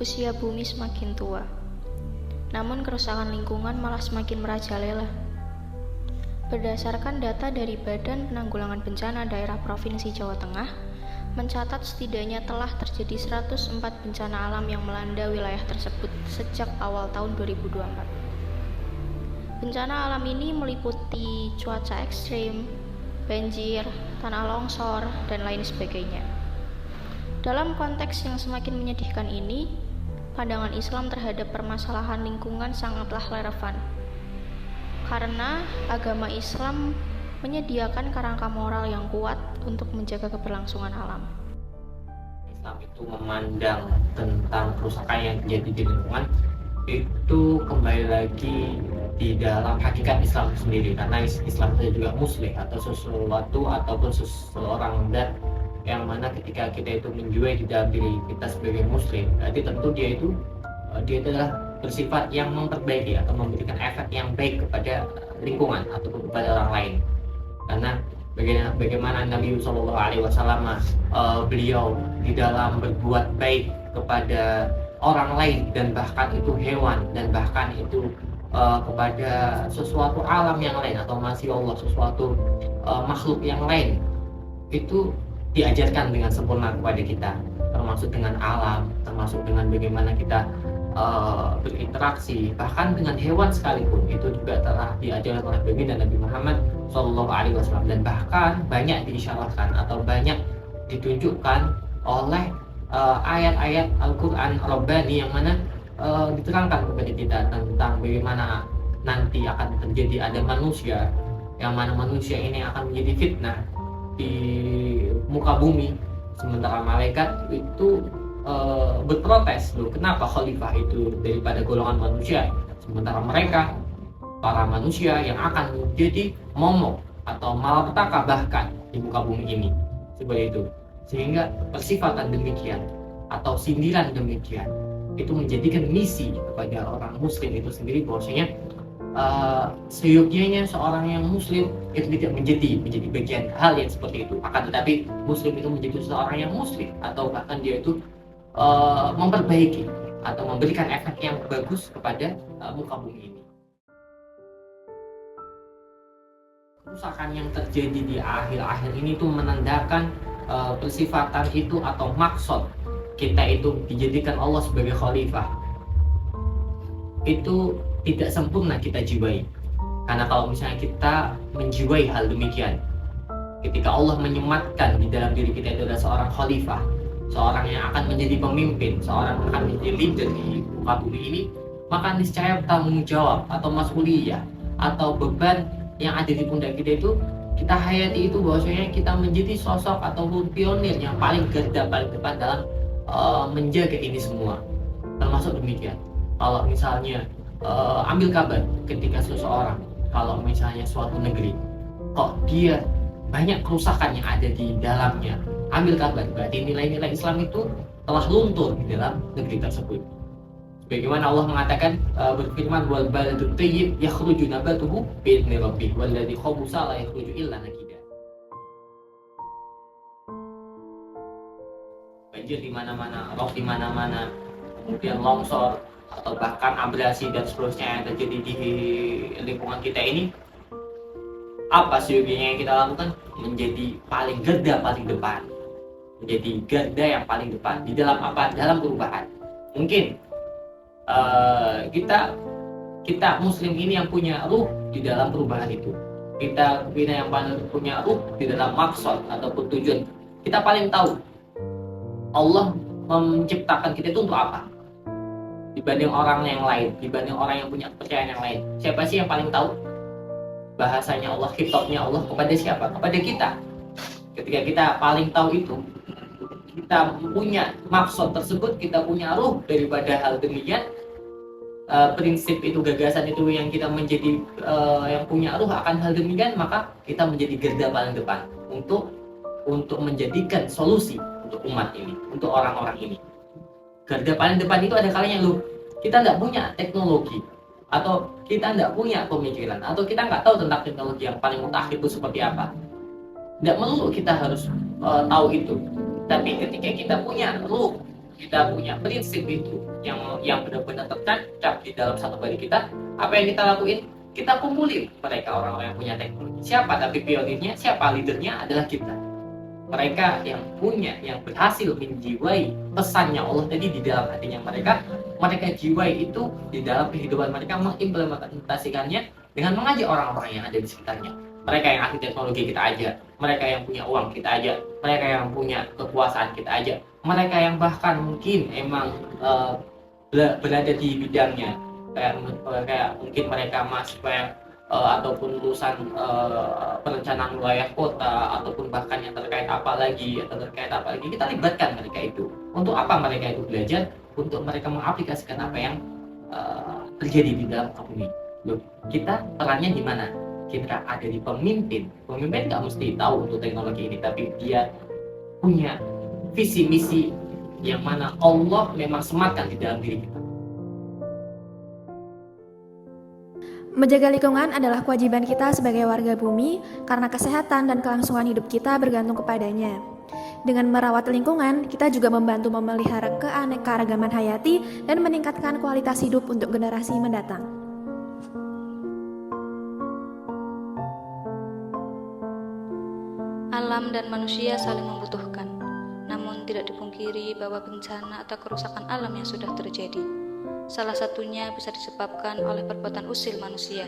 Usia bumi semakin tua, namun kerusakan lingkungan malah semakin merajalela. Berdasarkan data dari Badan Penanggulangan Bencana Daerah Provinsi Jawa Tengah, mencatat setidaknya telah terjadi 104 bencana alam yang melanda wilayah tersebut sejak awal tahun 2024. Bencana alam ini meliputi cuaca ekstrim, banjir, tanah longsor, dan lain sebagainya. Dalam konteks yang semakin menyedihkan ini, pandangan Islam terhadap permasalahan lingkungan sangatlah relevan. Karena agama Islam menyediakan kerangka moral yang kuat untuk menjaga keberlangsungan alam. Islam itu memandang tentang kerusakan yang terjadi di lingkungan itu kembali lagi di dalam hakikat Islam sendiri, karena Islam itu juga muslim atau sesuatu ataupun seseorang dan yang mana ketika kita itu menjual di dalam diri kita sebagai muslim, berarti tentu dia adalah bersifat yang memperbaiki atau memberikan efek yang baik kepada lingkungan ataupun kepada orang lain. Karena bagaimana Nabi SAW beliau di dalam berbuat baik kepada orang lain dan bahkan itu hewan dan bahkan itu kepada sesuatu alam yang lain atau masih Allah sesuatu makhluk yang lain, itu diajarkan dengan sempurna kepada kita, termasuk dengan alam, termasuk dengan bagaimana kita berinteraksi, bahkan dengan hewan sekalipun itu juga telah diajarkan oleh baginda Nabi Muhammad SAW, dan bahkan banyak diisyaratkan atau banyak ditunjukkan oleh ayat-ayat Al-Quran Rabbani yang mana diterangkan kepada kita tentang bagaimana nanti akan terjadi ada manusia yang mana manusia ini akan menjadi fitnah di muka bumi, sementara malaikat itu berprotes, loh kenapa khalifah itu daripada golongan manusia, sementara mereka para manusia yang akan menjadi momok atau malapetaka bahkan di muka bumi ini, seperti itu. Sehingga persifatan demikian atau sindiran demikian itu menjadikan misi kepada orang muslim itu sendiri, bahwasanya seyogyanya seorang yang muslim itu tidak menjadi bagian hal yang seperti itu. Akan tetapi muslim itu menjadi seorang yang muslim atau bahkan dia itu memperbaiki atau memberikan efek yang bagus kepada muka bumi ini. Kerusakan yang terjadi di akhir-akhir ini tuh menandakan persifatan itu atau maksud kita itu dijadikan Allah sebagai khalifah itu tidak sempurna kita jiwai. Karena kalau misalnya kita menjiwai hal demikian, ketika Allah menyematkan di dalam diri kita itu adalah seorang khalifah, seorang yang akan menjadi pemimpin, seorang yang akan menjadi leader di muka bumi ini, maka niscaya tanggung jawab atau mas'uliyah atau beban yang ada di pundak kita itu kita hayati itu, bahwasanya kita menjadi sosok ataupun pionir yang paling garda paling depan dalam menjaga ini semua. Termasuk demikian, kalau misalnya ambil kabar ketika seseorang, kalau misalnya suatu negeri kok dia banyak kerusakan yang ada di dalamnya, ambil kabar berarti nilai-nilai Islam itu telah luntur di dalam negeri tersebut. Bagaimana Allah mengatakan berfirman, wal baladut thayyib yakhruju nabatuhu bi idzni rabbih walladzi khabusa la yakhruju illa nakida. Banjir di mana-mana, rob di mana-mana, kemudian longsor atau bahkan abrasi dan seterusnya yang terjadi di lingkungan kita ini, apa seyogianya yang kita lakukan? Menjadi paling garda paling depan, menjadi garda yang paling depan di dalam apa? Dalam perubahan. Mungkin kita muslim ini yang punya ruh di dalam perubahan itu, kita yang punya ruh di dalam maksud ataupun tujuan. Kita paling tahu Allah menciptakan kita itu untuk apa dibanding orang yang lain, dibanding orang yang punya kepercayaan yang lain. Siapa sih yang paling tahu bahasanya Allah, khitabnya Allah kepada siapa? Kepada kita. Ketika kita paling tahu itu, kita punya maksud tersebut, kita punya ruh daripada hal demikian, prinsip itu, gagasan itu yang kita menjadi yang punya ruh akan hal demikian, maka kita menjadi garda paling depan untuk menjadikan solusi untuk umat ini, untuk orang-orang ini. Garda paling depan itu ada kalanya kita nggak punya teknologi atau kita nggak punya pemikiran atau kita nggak tahu tentang teknologi yang paling mutakhir itu seperti apa. Nggak melulu kita harus tahu itu, tapi ketika kita punya ruh kita punya prinsip itu yang benar-benar tertancap di dalam satu body kita, apa yang kita lakuin? Kita kumpulin mereka orang-orang yang punya teknologi. Siapa? Tapi pionirnya, siapa? Leadernya adalah kita. Mereka yang punya, yang berhasil menjiwai pesannya Allah tadi di dalam hatinya mereka jiwai itu di dalam kehidupan mereka, mengimplementasikannya dengan mengajak orang-orang yang ada di sekitarnya. Mereka yang ahli teknologi kita ajak, mereka yang punya uang kita ajak, mereka yang punya kekuasaan kita ajak, mereka yang bahkan mungkin emang berada di bidangnya, kayak mungkin mereka mahasiswa yang ataupun lulusan perencanaan wilayah kota, ataupun bahkan yang terkait apa lagi, kita libatkan mereka itu. Untuk apa mereka itu belajar? Untuk mereka mengaplikasikan apa yang terjadi di dalam bumi. Loh, kita perannya di mana? Kita ada di pemimpin. Pemimpin nggak mesti tahu untuk teknologi ini, tapi dia punya visi misi yang mana Allah memang sematkan di dalam diri kita. Menjaga lingkungan adalah kewajiban kita sebagai warga bumi karena kesehatan dan kelangsungan hidup kita bergantung kepadanya. Dengan merawat lingkungan, kita juga membantu memelihara keanekaragaman hayati dan meningkatkan kualitas hidup untuk generasi mendatang. Alam dan manusia saling membutuhkan, namun tidak dipungkiri bahwa bencana atau kerusakan alam yang sudah terjadi. Salah satunya bisa disebabkan oleh perbuatan usil manusia.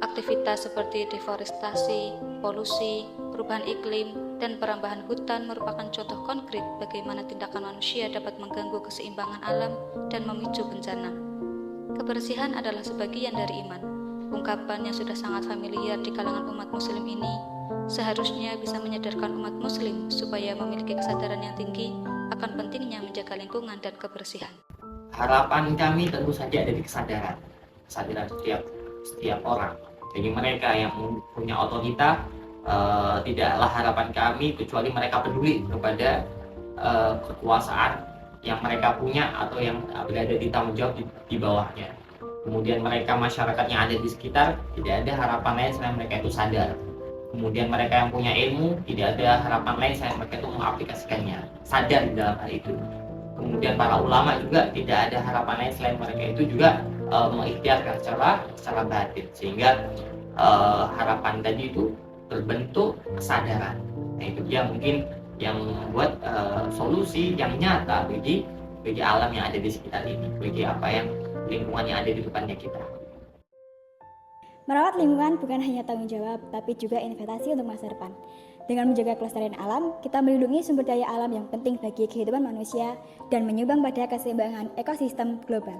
Aktivitas seperti deforestasi, polusi, perubahan iklim, dan perambahan hutan merupakan contoh konkret bagaimana tindakan manusia dapat mengganggu keseimbangan alam dan memicu bencana. Kebersihan adalah sebagian dari iman. Ungkapan yang sudah sangat familiar di kalangan umat muslim ini seharusnya bisa menyadarkan umat muslim supaya memiliki kesadaran yang tinggi akan pentingnya menjaga lingkungan dan kebersihan. Harapan kami tentu saja ada di kesadaran setiap orang. Jadi mereka yang punya otorita, tidaklah harapan kami kecuali mereka peduli kepada kekuasaan yang mereka punya atau yang berada di tanggung jawab di bawahnya. Kemudian mereka, masyarakat yang ada di sekitar, tidak ada harapan lain selain mereka itu sadar. Kemudian mereka yang punya ilmu, tidak ada harapan lain selain mereka itu mengaplikasikannya, sadar di dalam hal itu. Kemudian para ulama juga tidak ada harapan lain selain mereka itu juga mengikhtiarkan secara batin, sehingga harapan tadi itu berbentuk kesadaran. Nah, itu dia mungkin yang membuat solusi yang nyata bagi alam yang ada di sekitar ini, bagi apa yang lingkungan yang ada di depannya kita. Merawat lingkungan bukan hanya tanggung jawab, tapi juga investasi untuk masa depan. Dengan menjaga kelestarian alam, kita melindungi sumber daya alam yang penting bagi kehidupan manusia dan menyumbang pada keseimbangan ekosistem global.